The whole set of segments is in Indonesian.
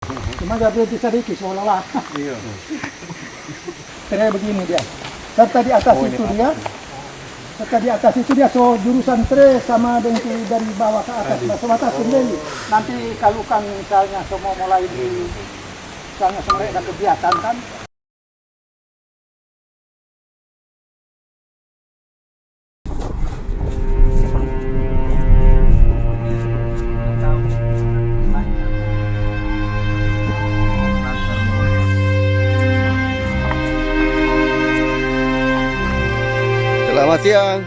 Cuma dia berhenti sedikit seolah-olah. Iya. Kayak begini dia. Serta di atas itu dia. Serta di atas itu dia so jurusan tre sama dengan dari bawah ke atas. Sebatas sendiri. Nanti kalau kan misalnya semua mulai di misalnya mereka ada kegiatan kan. Selamat siang.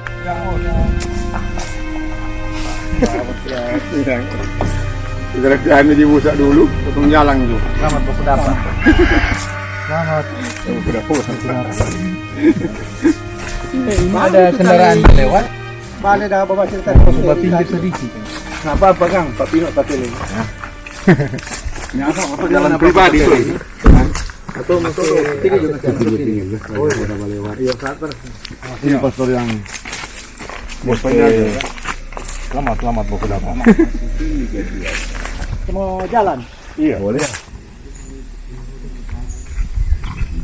Kira-kira dibusak dulu, potong jalan tuh. Selamat baku dapat. Selamat. Ini ada kendaraan lewat. Balik dah bawa cerita. Coba pinggir sedikit. Nggak apa-apa Kang, Pak Pino pakai ini. Ini apa jalan pribadi tuh? Atau motor tiga juga pinggir. Oh, udah lewat. Iya, sabar. Ini pastor yang Selamat baku dapat. Mau jalan. Iya, boleh.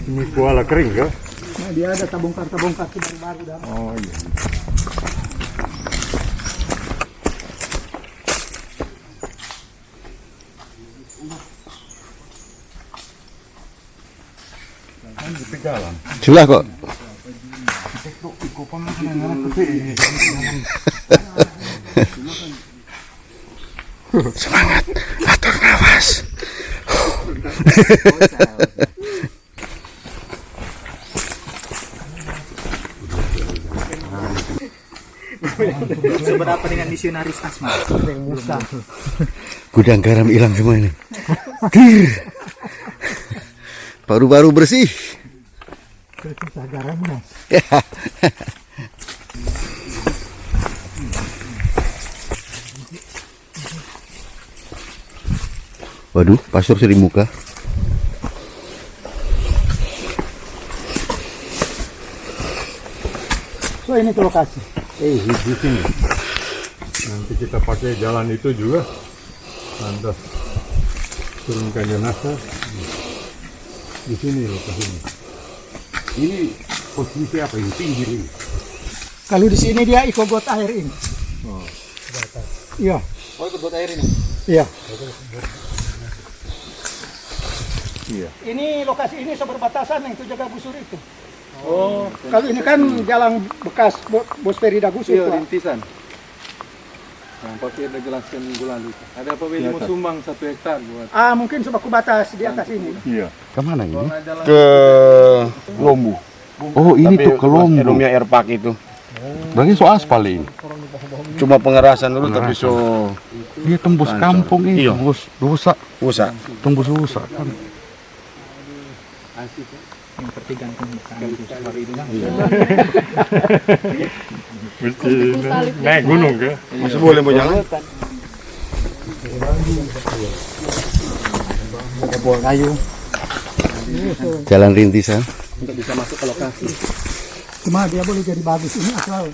Ini kuala kering kah? Nah, dia ada tabungkar baru-baru dah. Oh iya. Sudah kok. Semangat, atur nafas. Seberapa dengan misionaris Asma? Gudang garam hilang semua ini. Dir. Baru-baru bersih. Susah garamnya. Waduh, pastor seri muka. So ini ke lokasi. Di sini. Nanti kita pakai jalan itu juga. Lantas turunkan jenazah. Di sini lokasinya. Ini posisi apa ini? Pinggir ini. Kalau di sini dia ikut got air ini. Oh. Iya. Oh, ikut got air ini. Iya. Iya. Ini lokasi ini berbatasan yang itu jaga busur itu. Oh, kalau ini kan jalan bekas bos Ferida Gusur. Iya, Pak. rintisan. Yang pasti ada jelaskan minggu lalu. Ada apa Willy mau sumbang 1 hektar buat Mungkin sebaku batas di atas ini. Iya. Kemana ini? jalan Ke Lombu. Oh, ini tuh ke Lombu. Rumah Airpark itu. Berarti so aspal ini. Cuma pengerasan dulu tapi so Dia tembus kampung ini, Iya. tembus rusak, rusak. tembus rusak kan. Yang pertigaan pembukaan baru ini kan. Mesti naik gunung ke? Masih boleh mau jalan? Buah kayu. Jalan rintisan. untuk bisa masuk ke lokasi. Cuma dia boleh jadi bagus ini asal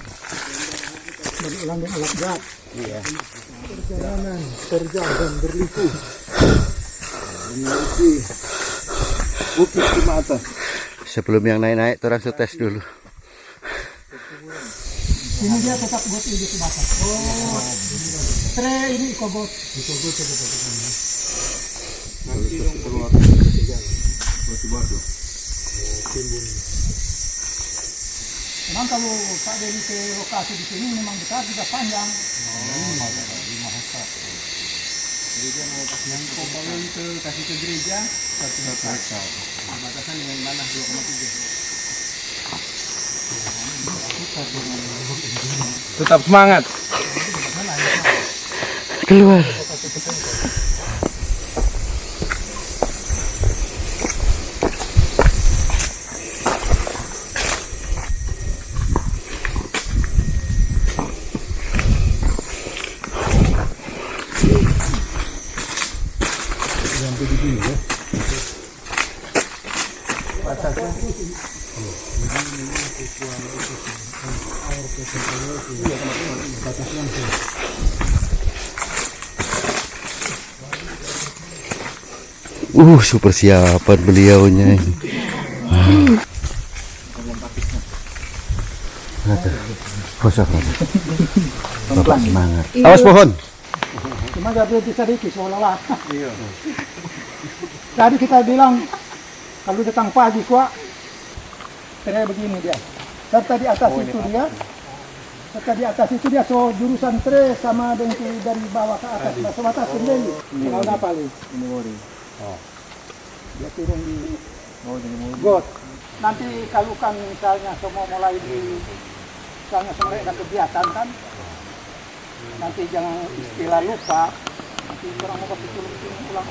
dari ulang dan alat berat. Iya. Perjalanan terjal dan berliku. Menaiki bukit di atas. Sebelum yang naik-naik, orang tes dulu. Ini dia tetap buat ini di batas. Oh, tre ini ikobot. Nanti dong keluar batu-batu. Memang kalau Pak Dedi ke lokasi di sini memang besar juga panjang. Jadi dia mau kasih yang komponen kasih ke gereja 1 hektar. Batasan dengan mana 2,3. Tetap semangat. Keluar. Super siapan beliaunya ini. Kosong. Bapak semangat. Awas pohon. Cuma gak berhenti sedikit seolah-olah. Tadi kita bilang kalau datang pagi kuat, kayak begini dia. Serta di atas itu dia. Serta di atas itu dia so jurusan tre sama dengan dari bawah ke atas. Sebatas sendiri. Kalau apa nih? Ini mori. Oh. Dia turun di got. Nanti kalau kan misalnya semua mulai di misalnya semua ada kegiatan kan, nanti jangan istilah lupa. Nanti orang mau kasih ulang.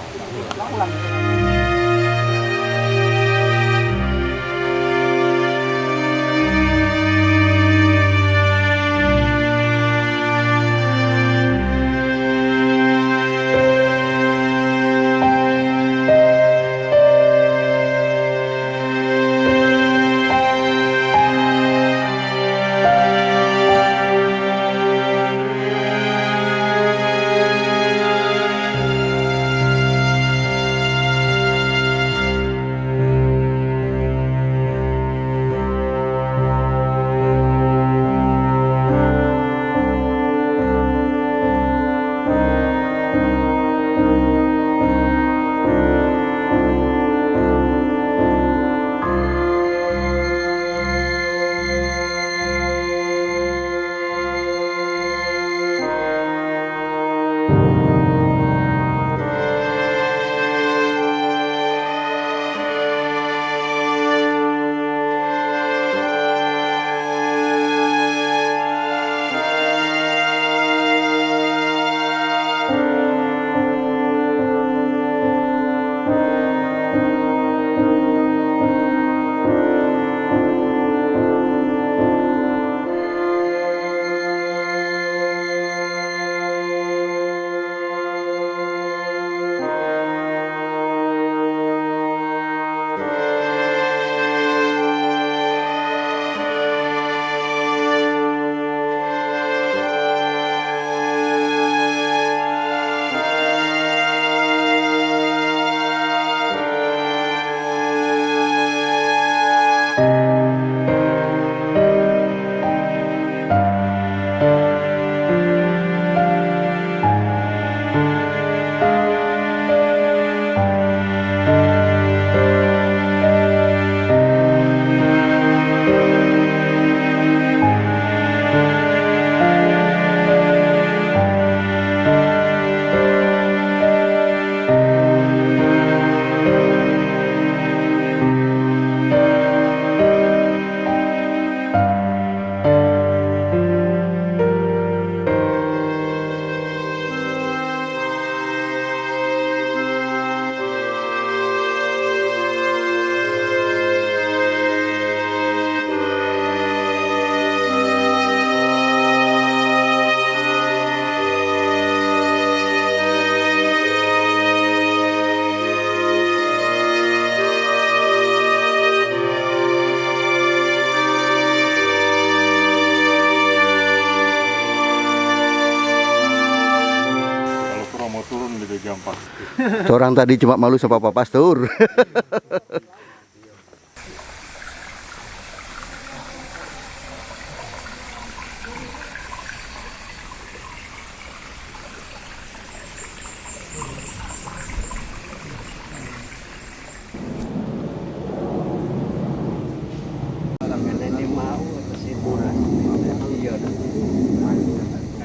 Orang tadi cuma malu sama Pak Pastur.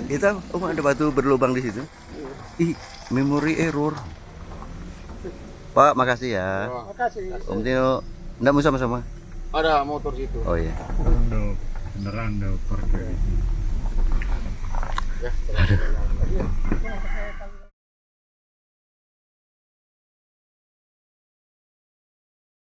Kita, ada batu berlubang di situ. Ih, memory error. Pak, makasih ya. Makasih. Om Tio, enggak mau sama-sama? Ada motor situ. Oh iya. Beneran parkir.